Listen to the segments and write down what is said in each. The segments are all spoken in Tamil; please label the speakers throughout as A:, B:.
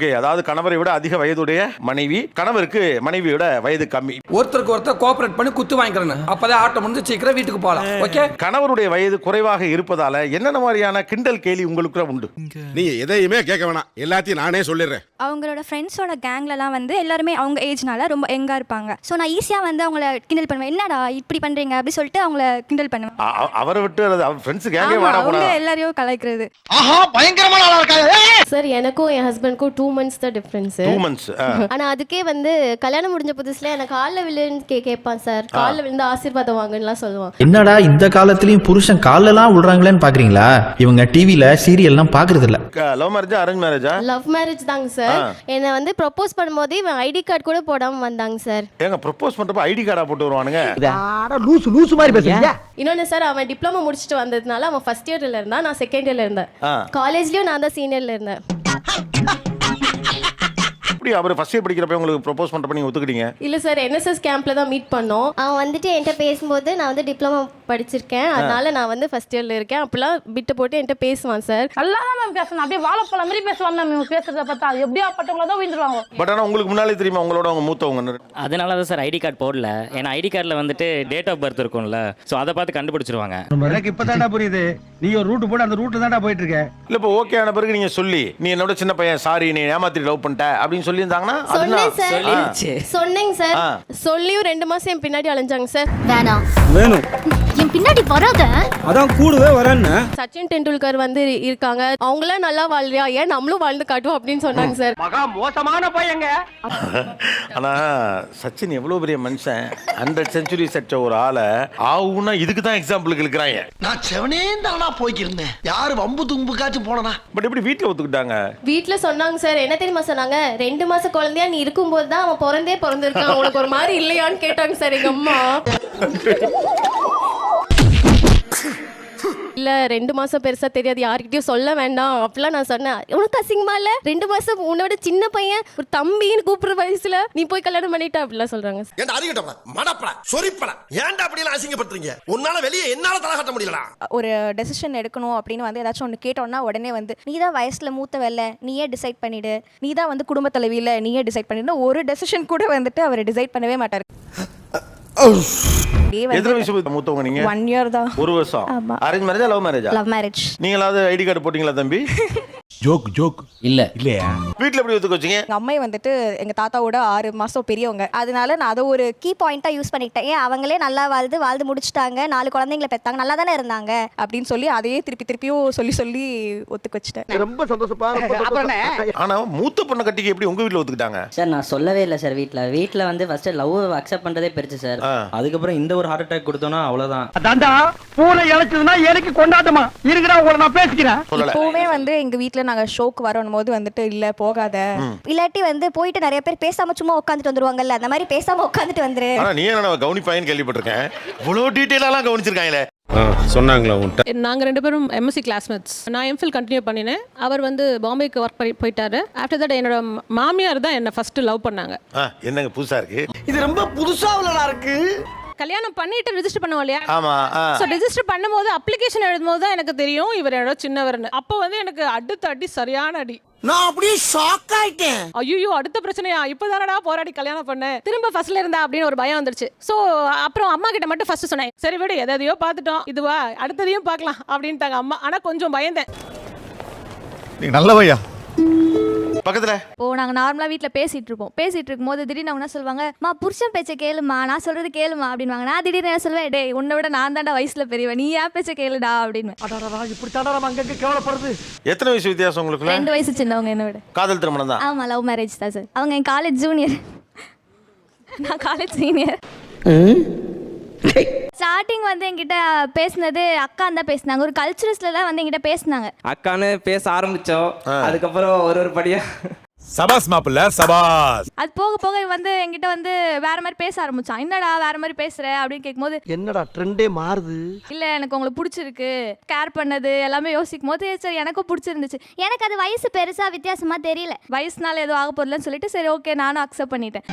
A: ஓகே, அதாவது கணவரை விட அதிக வயதுடைய மனைவி, கணவருக்கு மனைவியோட வயது கம்மி.
B: ஒருத்தருக்கு ஒருத்தர் கோஆபரேட் பண்ணி குத்து வாங்கிக்கிறேன். அப்பதான் ஆட்டம் முடிஞ்சு சீக்கிரம் வீட்டுக்கு போகலாம். ஓகே.
A: கணவருடைய வயது குறைவாக இருப்பதால என்னென்ன மாதிரியான கிண்டல் கேலி உங்களுக்கு உண்டு?
C: நீ எதையுமே கேட்க வேணாம், எல்லாத்தையும் நானே சொல்லிடுறேன்.
D: அவங்களோட ஃப்ரெண்ட்ஸோட கேங்லலாம் வந்து எல்லாருமே அவங்க ஏஜ்னால ரொம்ப யங்காக இருப்பாங்க. ஸோ நான் ஈஸியாக வந்து அவங்கள கிண்டல் பண்ணுவேன். என்னடா இப்படி பண்ணுறீங்க அப்படி சொல்லிட்டு அவங்கள கிண்டல் பண்ணுவேன்.
A: அவரை விட்டு அவர் ஃப்ரெண்ட்ஸ் கேங்கே வாடா போடா
D: அவங்க எல்லாரையும் கலாய்க்கிறது.
E: ஆஹா பயங்கரமான ஆளா இருக்காங்க.
F: சார் எனக்கும் என் ஹஸ்பண்டுக்கும் 2 months தான் டிஃபரன்ஸ்.
A: 2 months.
F: ஆனா அதுக்கே வந்து கல்யாணம் முடிஞ்ச புதுசுல எனக்கு கால்ல விழுன்னு கேட்பான் சார். கால்ல விழுந்து ஆசீர்வாதம் வாங்குன்னுலாம் சொல்லுவான்.
G: என்னடா இந்த காலத்துலயும் புருஷன் கால்லலாம் விழுறாங்களேன்னு பாக்குறீங்களா? இவங்க டிவில சீரியல்லாம் பாக்குறது இல்ல.
A: லவ் மேரேஜா அரேஞ்ச் மேரேஜா?
F: லவ் மேரேஜ் தாங்க சார். என்ன வந்து ப்ரொபோஸ் பண்ணும்போது இவன் ஐடி கார்டு கூட போடாம வந்தாங்க சார்.
A: ஏங்க ப்ரொபோஸ் பண்றப்ப ஐடி கார்டா போட்டு வருவானுங்க?
E: லூசு மாதிரி பேசுறீங்க.
F: இன்னொன்னு சார், அவன் டிப்ளமோ முடிச்சுட்டு வந்ததுனால அவன் ஃபர்ஸ்ட் இயர்ல இருந்தா, நான் செகண்ட் இயர்ல இருந்தேன். காலேஜ்லயும் நான் தான் சீனியர்ல இருந்தேன்.
A: அவர் ஃபர்ஸ்ட் இயர் படிக்கிறப்ப உங்களுக்கு ப்ரோபோஸ் பண்றப்ப நீங்க ஒத்துக்கிட்டீங்க?
F: இல்ல சார், என்எஸ்எஸ் கேம்ப்ல தான் மீட் பண்ணோம். அவன் வந்துட்டு என்கிட்ட பேசும்போது நான் வந்து டிப்ளமோ படிச்சிருக்கேன், அதனால நான் வந்து ஃபர்ஸ்ட் இயர்ல இருக்கேன் அப்பலாம் பிட்ட போட்டு என்கிட்ட பேசுவான் சார்.
H: நல்லா தான் மேம் பேசணும், அப்படியே வாழைப்பழம் மாதிரி பேசுவாங்க மேம். இவங்க பேசுறத பார்த்தா எப்படியா பட்டவங்கள தான் விழுந்துருவாங்க.
A: பட் ஆனா உங்களுக்கு முன்னாலே தெரியுமா உங்களோட அவங்க மூத்தவங்க?
I: அதனால தான் சார் ஐடி கார்டு போடல. ஏன்னா ஐடி கார்டில் வந்துட்டு டேட் ஆஃப் பர்த் இருக்கும்ல, ஸோ அதை பார்த்து கண்டுபிடிச்சிருவாங்க.
E: எனக்கு இப்பதான்டா புரியுது, நீ ஒரு ரூட் போட்டு அந்த ரூட் தான்டா போயிட்டு இருக்க.
A: இல்ல இப்போ ஓகே ஆன பிறகு நீங்க சொல்லி நீ என்னோட சின்ன பையன் சாரி நீ ஏமாத்தி லவ் பண்ணிட்ட அப்படின்னு சொல்லி இருந்தாங்கன்னா
F: சொன்னேங்க சார். சொல்லியும் 2 மாசம் என் பின்னாடி அலைஞ்சாங்க சார்.
D: வேணும் என் பின்னாடி வராத,
B: அதான் கூடவே வரேன்னு.
F: சச்சின் டெண்டுல்கர் வந்து இருக்காங்க, அவங்களாம் நல்லா வாழ்றியா, ஏன் நம்மளும் வாழ்ந்து காட்டுவோம் அப்படின்னு சொன்னாங்க சார்.
E: மகா மோசமான பையங்க.
A: ஆனா சச்சின் எவ்வளவு பெரிய மனுஷன், 100 செஞ்சுரி செட்ட ஒரு ஆளை ஆவுன்னா இதுக்கு தான் எக்ஸாம்பிளுக்கு இருக்கிறாங்க.
E: நான் செவனே தானா போய்க்கிருந்தேன், யாரு வம்பு தும்புக்காச்சும் போனா.
A: பட் எப்படி வீட்டுல ஒத்துக்கிட்டாங்க?
F: வீட்டுல சொன்னாங்க சார். என்ன தெரியுமா சொன்னாங்க, 2 மாச குழந்தையா நீ இருக்கும்போது தான் அவன் பிறந்திருக்கான், உனக்கு ஒரு மாதிரி இல்லையான்னு கேட்டாங்க சார் எங்க அம்மா. இல்ல 2 மாசம் பெருசா தெரியாது, யார்கிட்டயும் சொல்ல வேண்டாம் அப்படிலாம் நான் சொன்னேன். உனக்கு அசிங்கமா இல்ல, 2 மாசம் உன்னோட சின்ன பையன் ஒரு தம்பின்னு கூப்பிடுற வயசுல நீ போய் கல்யாணம் பண்ணிட்ட அப்படிலாம் சொல்றாங்க.
C: ஏன்டா அறிகட்டப்பா மடப்படா சொரிப்படா, ஏன்டா அப்படி எல்லாம் அசிங்கப்படுறீங்க? உன்னால வெளியே என்னால தலை காட்ட முடியலடா.
D: ஒரு டெசிஷன் எடுக்கணும் அப்படின்னு வந்து ஏதாச்சும் ஒன்று கேட்டோம்னா உடனே வந்து நீ தான் வயசுல மூத்தவல்ல, நீயே டிசைட் பண்ணிடு, நீ தான் வந்து குடும்ப தலைவியில நீயே டிசைட் பண்ணிடு. ஒரு டெசிஷன் கூட வந்துட்டு அவர் டிசைட் பண்ணவே மாட்டாரு.
A: எத்தனை வயசு மூத்தவங்க நீங்க?
D: 1 year தான்.
A: 1 வருஷம். அரேஞ்ச் மேரேஜா லவ் மேரேஜா?
D: Love marriage.
A: நீங்களாவது ஐடி கார்டு போட்டீங்களா தம்பி?
C: ஜோக்
I: இல்ல
C: இல்லையா?
A: வீட்டுல எப்படி ஒத்துக்க வச்சீங்க?
D: எங்க அம்மை வந்துட்டு எங்க தாத்தாவோட 6 மாசம் பெரியவங்க, அதனால நான் அதை ஒரு கீ பாயிண்டா யூஸ் பண்ணிக்கிட்டேன். ஏன் அவங்களே நல்லா வாழ்ந்து முடிச்சுட்டாங்க, 4 குழந்தைங்களை பெற்றாங்க, நல்லா தானே இருந்தாங்க அப்படின்னு சொல்லி அதையே திருப்பியும் சொல்லி ஒத்துக்க வச்சுட்டேன்.
E: ரொம்ப சந்தோஷப்பா.
A: ஆனா மூத்த பொண்ணை கட்டிக்கு எப்படி உங்க வீட்டுல ஒத்துக்கிட்டாங்க?
I: சார் நான் சொல்லவே இல்லை சார். வீட்டில் வந்து ஃபர்ஸ்ட் லவ் அக்செப்ட் பண்றதே பெருசு சார். அதுக்கப்புறம் இந்த ஒரு ஹார்ட் அட்டாக் கொடுத்தோன்னா அவ்வளவுதான்.
E: அதான்டா பூனை இழைச்சதுன்னா எனக்கு கொண்டாட்டமா இருக்குடா, உங்களை நான் பேசிக்கிறேன்.
D: இப்போவே வந்து எங்க வீட்டுல நாங்க ஷோக்கு வரும் போது வந்துட்டு இல்ல போகாத, இல்லாட்டி வந்து போயிட்டு நிறைய பேர் பேசாம சும்மா உட்காந்துட்டு வந்துருவாங்கல்ல, அந்த மாதிரி பேசாம உட்காந்துட்டு வந்துரு.
A: ஆனா நீ என்ன கவனிப்பாயின்னு கேள்விப்பட்டிருக்கேன், இவ்வளவு டீடைலா கவனிச்சிருக்காங்களே.
C: சொன்னாங்களா உன்கிட்ட?
H: நாங்க 2 பேரும் எம்எஸ்சி கிளாஸ்மேட்ஸ். நான் எம்ஃபில் கண்டினியூ பண்ணினேன், அவர் வந்து பாம்பேக்கு ஒர்க் போயிட்டாரு. ஆஃப்டர் தட் என்னோட மாமியார் தான் என்ன ஃபர்ஸ்ட் லவ் பண்ணாங்க.
A: என்னங்க புதுசா இருக்கு
E: இது ரொம்ப புதுசா உள்ளதா இருக்கு.
H: கல்யாணம் பண்ணிட்டு ரெஜிஸ்டர் பண்ணுவோம் இல்லையா?
A: ஆமா.
H: சோ ரெஜிஸ்டர் பண்ணும்போது அப்ளிகேஷன் எழுதும்போது தான் எனக்கு தெரியும் இவர் என்னோட சின்னவர்னு. அப்போ வந்து எனக்கு அடுத்த அடி சரியான அடி.
E: நான் அப்படியே ஷாக் ஆயிட்டேன்.
H: ஐயோ அடுத்த பிரச்சனையா, இப்பதானடா போராடி கல்யாணம் பண்ணேன், திரும்ப ஃபர்ஸ்ட்ல இருந்தா அப்படின்னு ஒரு பயம் வந்துருச்சு. சோ அப்புறம் அம்மா கிட்ட மட்டும் ஃபர்ஸ்ட் சொன்னேன், சரி விடு எதையோ பார்த்துட்டோம், இதுவா அடுத்ததையும் பார்க்கலாம் அப்படின்ட்டாங்க அம்மா. ஆனா கொஞ்சம் பயந்தேன்.
C: நீ நல்லவையா?
A: பக்கத்துல
D: இப்போ நாங்க நார்மலா வீட்டுல பேசிட்டு இருக்கும்போது திடீர்னு அவங்க என்ன சொல்லுவாங்க, மா புருஷன் பேச்ச கேளுமா, நான் சொல்றது கேளுமா அப்படின்வாங்க. நான் திடீர்னு என்ன சொல்லுவேன், டேய் உன்னை விட நான் தாண்டா வயசுல பெரியவன், நீ ஏன் பேச்ச கேளுடா அப்படின்னு.
E: இப்படி தாண்டா நம்ம அங்க கேவலப்படுது.
A: எத்தனை வயசு வித்தியாசம் உங்களுக்கு?
D: 2 வயசு சின்னவங்க என்ன விட.
A: காதல் திருமணம் தான்?
D: ஆமா லவ் மேரேஜ் தான் சார். அவங்க என் காலேஜ் ஜூனியர், நான் காலேஜ் சீனியர். ஸ்டார்டிங் வந்து என்கிட்ட பேசினது அக்கா தான் பேசினாங்க, ஒரு கல்ச்சுரல்ஸ்ல தான் வந்து என்கிட்ட பேசினாங்க.
B: அக்கான்னு பேச ஆரம்பிச்சோம், அதுக்கப்புறம் ஒரு படியா
C: சபாஸ் மாப்பிள்ள சபாஸ்.
D: அது போக வந்து என்கிட்ட வந்து வேற மாதிரி பேச ஆரம்பிச்சான். என்னடா வேற மாதிரி பேசுற அப்படின்னு கேட்கும்போது,
E: என்னடா ட்ரெண்டே மாறுது,
D: இல்ல எனக்கு உங்களுக்கு பிடிச்சிருக்கு, கேர் பண்ணது எல்லாமே யோசிக்கும் போது சரி எனக்கும் பிடிச்சிருந்துச்சு. எனக்கு அது வயசு பெருசா வித்தியாசமா தெரியல, வயசுனால ஏதோ ஆக போறதுன்னு சொல்லிட்டு சரி ஓகே நானும் அக்செப்ட் பண்ணிட்டேன்.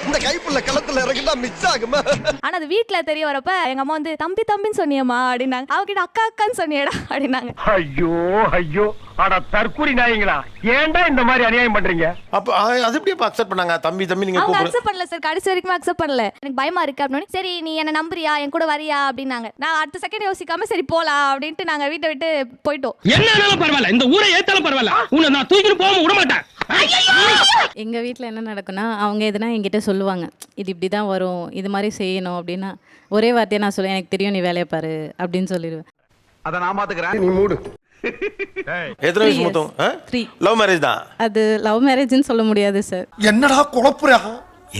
C: இந்த கைப்புள்ள களத்துல இறங்கிட்டா மிஸ் ஆகுமா?
D: ஆனா அது வீட்ல தெரிய வரப்ப எங்க அம்மா வந்து தம்பி தம்பின்னு சொன்னியம்மா அப்படின்னாங்க. அவகிட்ட அக்கா அக்கான்னு சொன்னியடா அப்படின்னாங்க.
E: ஐயோ ஐயோ அட தற்கூரி நாயங்களா, ஏன்டா இந்த மாதிரி அநியாயம் பண்றீங்க?
A: அப்ப அது எப்படி அக்செப்ட் பண்ணாங்க? தம்பி தம்பி நீங்க
D: அவங்க
A: கூப்பிடு.
D: அக்செப்ட் பண்ணல சார், கடைசி வரைக்கும் அக்செப்ட் பண்ணல. எனக்கு பயமா இருக்கு அப்படின்னு. சரி நீ என்ன நம்புறியா, என் கூட வரியா அப்படின்னாங்க. நான் அடுத்த செகண்ட் யோசிக்காம சரி போலாம் அப்படின்ட்டு நாங்க வீட்டை விட்டு போயிட்டோம்.
E: என்னன்னாலும் பரவாயில்ல, இந்த ஊரை ஏத்தாலும் பரவாயில்ல, உன்னை நான் தூக்கிட்டு போக விட மாட்டேன்.
F: எங்கள் வீட்டில் என்ன நடக்கும்னா, அவங்க எதுனா என்கிட்ட சொல்லுவாங்க, இது இப்படி தான் வரும், இது மாதிரி செய்யணும் அப்படின்னா ஒரே வார்த்தையை நான் சொல்லுவேன், எனக்கு தெரியும் நீ வேலையை பாரு அப்படின்னு சொல்லிடுவேன்.
E: அதை நான் பாத்துக்கிறேன், நீ மூடு.
A: எத்தனை வயசு மொத்தம்?
F: 3.
A: லவ் மேரேஜ் தான்.
F: அது லவ் மேரேஜ்னு சொல்ல முடியாது சார்.
C: என்னடா குழப்புறா?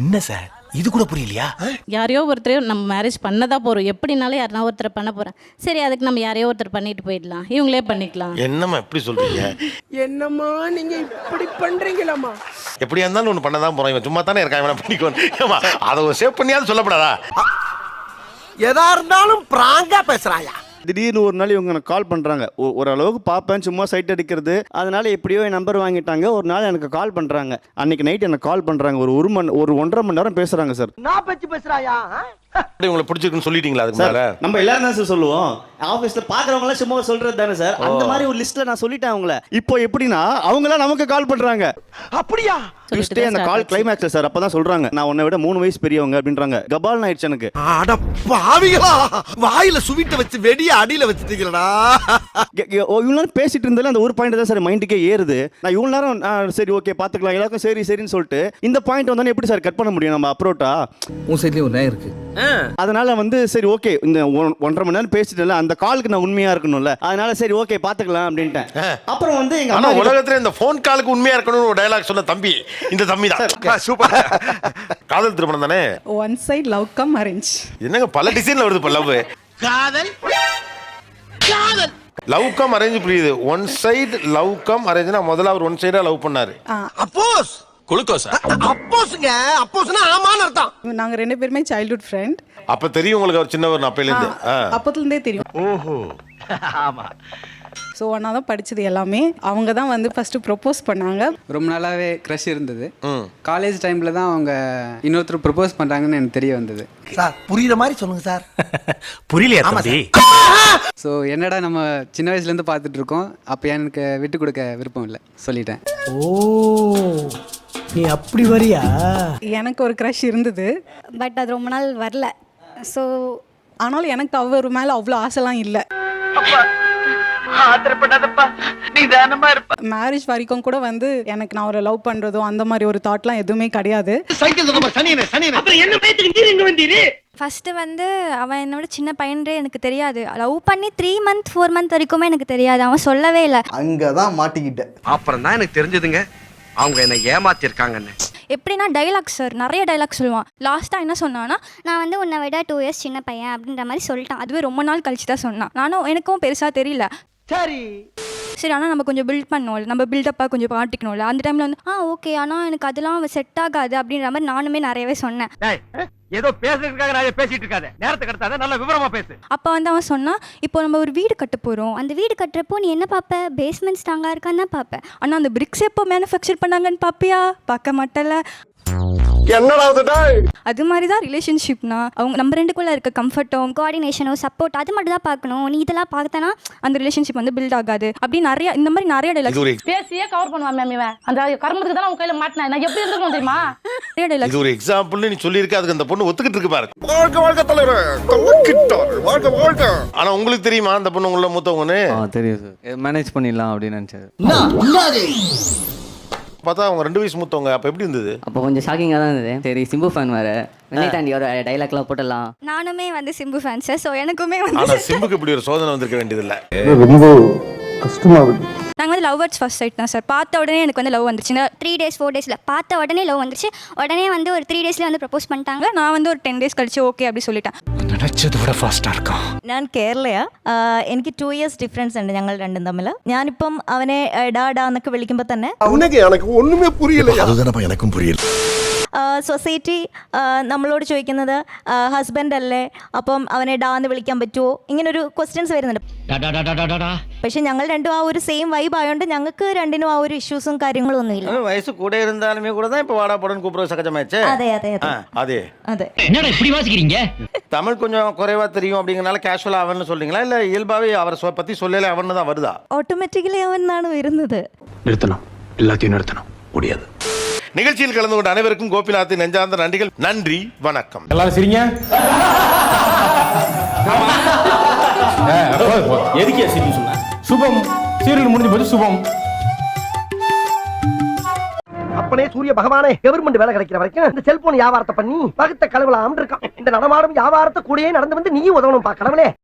J: என்ன சார் இது கூட புரியலையா?
F: யாரையோ ஒருத்தர் நம்ம மேரேஜ் பண்ணதான் போகிறோம், எப்படினாலும் யாருனா ஒருத்தரை பண்ண போகிறேன். சரி அதுக்கு நம்ம யாரையோ ஒருத்தர் பண்ணிட்டு போயிடலாம், இவங்களே பண்ணிக்கலாம்.
A: என்னம்மா எப்படி சொல்றீங்க?
E: என்னம்மா நீங்க இப்படி பண்றீங்களாமா?
A: எப்படியா இருந்தாலும் ஒன்று பண்ண தான் போறோம். இவன் சும்மா தானே இருக்கான், இவனை பண்ணிக்கோ. அதை சேவ் பண்ணியாவது சொல்லப்படாதா?
C: எதா இருந்தாலும் பிராங்கா பேசுறாயா?
K: திடீர்னு ஒரு நாள் இவங்க எனக்கு கால் பண்ணுறாங்க. ஓரளவுக்கு பார்ப்பேன், சும்மா சைட் அடிக்கிறது. அதனால எப்படியோ என் நம்பர் வாங்கிட்டாங்க. ஒரு நாள் எனக்கு கால் பண்ணுறாங்க. அன்னைக்கு நைட் எனக்கு கால் பண்ணுறாங்க. ஒரு 1.5 மணி நேரம் பேசுகிறாங்க சார்.
E: நான் பேச்சு பேசுறாயா?
A: உங்களுக்கு பிடிச்சிருக்குன்னு சொல்லிட்டீங்களா அதுக்கு மேல?
K: நம்ம எல்லாரும் தான் சார் சொல்லுவோம். ஆஃபீஸில் பார்க்குறவங்களாம் சும்மா சொல்கிறது தானே சார். அந்த மாதிரி ஒரு லிஸ்ட்டில் நான் சொல்லிட்டேன் அவங்கள. இப்போ எப்படின்னா அவங்களாம் நமக்கு கால் பண்ணுறாங்க.
C: அப்படியா?
K: ட்விஸ்டே அந்த கால் கிளைமேக்ஸ் சார். அப்போ தான் சொல்கிறாங்க, நான் உன்னை விட 3 வயசு பெரியவங்க அப்படின்றாங்க. கபால் ஆயிடுச்சு எனக்கு.
C: அட பாவிகளா, வாயில சுவிட்ட வச்சு வெடிய அடியில வச்சுட்டீங்களா?
K: இவ்வளோ நேரம் பேசிட்டு இருந்தாலும் அந்த ஒரு பாயிண்ட் தான் சார் மைண்டுக்கே ஏறுது. நான் இவ்வளோ நேரம் சரி ஓகே பார்த்துக்கலாம் எல்லாருக்கும் சரி சரின்னு சொல்லிட்டு இந்த பாயிண்ட் வந்தாலும் எப்படி சார் கட் பண்ண முடியும் நம்ம அப்ரோட்டா?
B: உன் சைட்லேயும் ஒரு நேரம் இருக்கு.
K: அதனால வந்து சரி ஓகே இந்த 1.5 மணி நேரம் பேசிட்டல, அந்த காலுக்கு நான் உண்மையா இருக்கணும்ல, அதனால சரி ஓகே பாத்துக்கலாம் அப்படின்ட்டேன். அப்புறம் வந்து எங்க
A: அம்மா உலகத்துல இந்த போன் காலுக்கு உண்மையா இருக்கணும்னு ஒரு டயலாக் சொன்ன தம்பி இந்த தம்பி தான். சூப்பர். காதல் திருமணம் தானே?
H: One side love cum arrange.
A: என்னங்க பல டிசைன்ல வருது. லவ்
C: காதல் காதல்
A: லவ் கம் அரேஞ்ச் புரியுது. ஒன் சைடு லவ் கம் அரேஞ்ச்னா முதல்ல அவர் ஒன் சைடா லவ் பண்ணாரு.
C: அப்போஸ் குளுக்கோஸா? அப்போஸ்ங்க, அப்போஸ்னா ஆமான்னு அர்த்தம்.
H: நாங்க 2 பேருமே சைல்ட்ஹுட் ஃப்ரெண்ட்.
A: அப்ப தெரியும் உங்களுக்கு அவர் சின்னவர் அப்பையில இருந்து?
H: அப்பத்துல இருந்தே தெரியும்.
J: ஓஹோ ஆமா.
H: ஸோ ஒன்றா தான் படித்தது எல்லாமே. அவங்க தான் வந்து ஃபஸ்ட்டு ப்ரொப்போஸ் பண்ணாங்க.
B: ரொம்ப நாளாவே க்ரஷ் இருந்தது. காலேஜ் டைமில் தான் அவங்க இன்னொருத்தர் ப்ரொப்போஸ் பண்ணுறாங்கன்னு எனக்கு தெரிய வந்தது.
C: சார் புரியுற மாதிரி சொல்லுங்க சார்.
J: புரியலையா தம்பி?
B: ஸோ என்னடா நம்ம சின்ன வயசுலேருந்து பார்த்துட்டு இருக்கோம், அப்போ எனக்கு விட்டு கொடுக்க விருப்பம் இல்லை சொல்லிட்டேன்.
E: ஓ நீ அப்படி வரியா?
H: எனக்கு ஒரு க்ரஷ் இருந்தது,
D: பட் அது ரொம்ப நாள் வரல. ஸோ
H: ஆனாலும் எனக்கு அவர் மேலே அவ்வளோ ஆசைலாம் இல்லை. மேரேஜ் வரைக்கும் கூட வந்து எனக்கு நான் ஒரு லவ் பண்றதோ அந்த மாதிரி ஒரு தாட்லாம் எதுவுமே கிடையாது.
D: ஃபர்ஸ்ட் வந்து அவன் என்னோட சின்ன பையன்றே எனக்கு தெரியாது. லவ் பண்ணி 3 மந்த் 4 மந்த் வரைக்குமே எனக்கு தெரியாது. அவன் சொல்லவே இல்லை.
C: அங்கதான் மாட்டிக்கிட்டேன். அப்புறம் தான் எனக்கு தெரிஞ்சதுங்க அவங்க என்ன ஏமாத்திருக்காங்கன்னு.
D: எப்படின்னா டைலாக் சார், நிறைய டைலாக் சொல்லுவான். லாஸ்ட்டாக என்ன சொன்னான்னா, நான் வந்து உன்னை விட 2 இயர்ஸ் சின்ன பையன் அப்படின்ற மாதிரி சொல்லிட்டான். அதுவே ரொம்ப நாள் கழிச்சு தான் சொன்னான். நானும் எனக்கும் பெருசாக தெரியல. சரி ஆனால் நம்ம கொஞ்சம் பில்ட் பண்ணோம்ல, நம்ம பில்டப்பாக கொஞ்சம் பாட்டிக்கணும்ல. அந்த டைமில் வந்து ஓகே ஆனால் எனக்கு அதெல்லாம் செட் ஆகாது அப்படின்ற மாதிரி நானுமே நிறையவே சொன்னேன்.
E: ஏதோ பேசுறதுக்காக நான் பேசிட்டு இருக்காத, நேரத்துக்கு கடத்தாத, நல்ல விவரமா பேசு.
D: அப்போ வந்து அவன் சொன்னான், இப்போ நம்ம ஒரு வீடு கட்ட போகிறோம், அந்த வீடு கட்டுறப்போ நீ என்ன பார்ப்ப? பேஸ்மெண்ட் ஸ்ட்ராங்காக இருக்கான்னு தான் பார்ப்பேன். ஆனால் அந்த பிரிக்ஸ் எப்போ மேனுஃபேக்சர் பண்ணாங்கன்னு பார்ப்பியா? பார்க்க மாட்டல. அது மாதிரி தான் ரிலேஷன்ஷிப்னா அவங்க நம்ம 2க்குள்ள இருக்க கம்ஃபர்ட்டும் கோஆர்டினேஷனும் சப்போர்ட் அது மட்டும் தான் பார்க்கணும். நீ இதெல்லாம் பார்த்தனா அந்த ரிலேஷன்ஷிப் வந்து பில்ட் ஆகாது. அப்படி நிறைய இந்த மாதிரி நிறைய டைலாக்ஸ்
F: பேசியே கவர் பண்ணுவான் மேம். இவன் அந்த கர்மத்துக்கு தான் உன் கையில மாட்டினா நான் எப்படி இருந்துக்கணும் தெரியுமா?
D: நிறைய டைலாக்ஸ்.
A: இது ஒரு எக்ஸாம்பிள் நீ சொல்லியிருக்க, அதுக்கு அந்த பொண்ணு ஒத்துக்கிட்டு இருக்கு பாரு.
C: வாழ்க வாழ்க தலைவரே, கலக்கிட்டார். வாழ்க வாழ்க.
A: ஆனா உங்களுக்கு தெரியுமா அந்த பொண்ணு உள்ள மூத்தவங்கன்னு?
B: தெரியும் சார், மேனேஜ் பண்ணிடலாம் அப்படின்னு நினச்சது.
A: பார்த்தா அவங்க 2 வயசு மூத்தவங்க. அப்ப எப்படி இருந்தது?
I: அப்போ கொஞ்சம் ஷாக்கிங்காக தான் இருந்தது. சரி சிம்பு ஃபேன் வேறு, வெண்ணை தாண்டி ஒரு டைலாக்லாம் போட்டுடலாம்.
D: நானுமே வந்து சிம்பு ஃபேன்ஸ். ஸோ எனக்குமே
A: ஆனா
D: வந்து
A: சிம்புக்கு இப்படி ஒரு சோதனை வந்திருக்க வேண்டியதில்லை.
E: ரொம்ப கஷ்டமா இருக்கு.
D: நாங்கள் வந்து லவ் அட் ஃபர்ஸ்ட் சைட் தான் சார். பார்த்த உடனே எனக்கு வந்து லவ் வந்துருச்சு. 3 days 4 days பார்த்த உடனே லவ் வந்துருச்சு. உடனே வந்து ஒரு 3 daysல வந்து ப்ரப்போஸ் பண்ணிட்டாங்க. நான் வந்து ஒரு 10 days கழிச்சு ஓகே அப்படி சொல்லிட்டேன்.
J: நினைச்சதை விட ஃபாஸ்டா இருக்கான்.
D: ഞാൻ കേരളയാ. എനിക്ക് 2 ഇയേഴ്സ് ഡിഫറൻസ് ഉണ്ട് ഞങ്ങൾ രണ്ടും തമ്മിൽ. ഞാനിപ്പം അവനെ ഡാ എന്നൊക്കെ വിളിക്കുമ്പോൾ തന്നെ
C: ஒண்ணுமே புரியல. அதுதானப்பா எனக்கும் புரியல.
D: സൊസൈറ്റി നമ്മളോട് ചോദിക്കുന്നത് ഹസ്ബൻഡ് അല്ലേ, അപ്പം അവനെ ഡാ എന്ന് വിളിക്കാൻ പറ്റുമോ, ഇങ്ങനൊരു ക്വസ്റ്റ്യൻസ് വരുന്നുണ്ട്. പക്ഷെ ഞങ്ങൾ രണ്ടും ആ ഒരു സെയിം വൈബ് ആയതുകൊണ്ട് ഞങ്ങൾക്ക് രണ്ടിനും ആ ഒരു ഇഷ്യൂസും കാര്യങ്ങളും ഒന്നുമില്ല.
A: வயசு கூட இருந்தாலுமே கூட தான் இப்போ வாடா போடன்னு கூப்பிடுறது சகஜமாயிடுச்சு.
D: അതെ അതെ അതെ
A: அதே
D: അതെ.
I: என்னடா இப்படி வாசிக்கிறீங்க?
A: தமிழ் கொஞ்சம் குறைவா தெரியும் அப்படிங்கறனால கேஷுவலா அவன்னு சொல்றீங்களா, இல்ல இயல்பாவே அவரை பத்தி சொல்லல அவன்னு தான் வருதா?
D: ഓട്ടോമാറ്റിക്കലി അവനാണ് വരുന്നത്.
J: நிறுத்தணும், எல்லாத்தையும் நிறுத்தணும். முடியாது.
A: நிகழ்ச்சியில் கலந்து கொண்ட அனைவருக்கும் கோபிநாத்தின் நெஞ்சார்ந்த நன்றிகள். நன்றி, வணக்கம்.
E: எல்லாரும் சரிங்க.
J: எதுக்கு சரி சொன்ன?
E: சுபம் சீரியல் முடிஞ்சு போச்சு. சுபம். அப்பனே சூரிய பகவானே, கவர்மெண்ட் வேலை கிடைக்கிற வரைக்கும் இந்த செல்போன் வியாபாரத்தை பண்ணி பகுத்த கழுவலாம் இருக்கான். இந்த நடமாடும் வியாபாரத்தை கூடயே நடந்து வந்து நீ உதவணும் கடவுளே.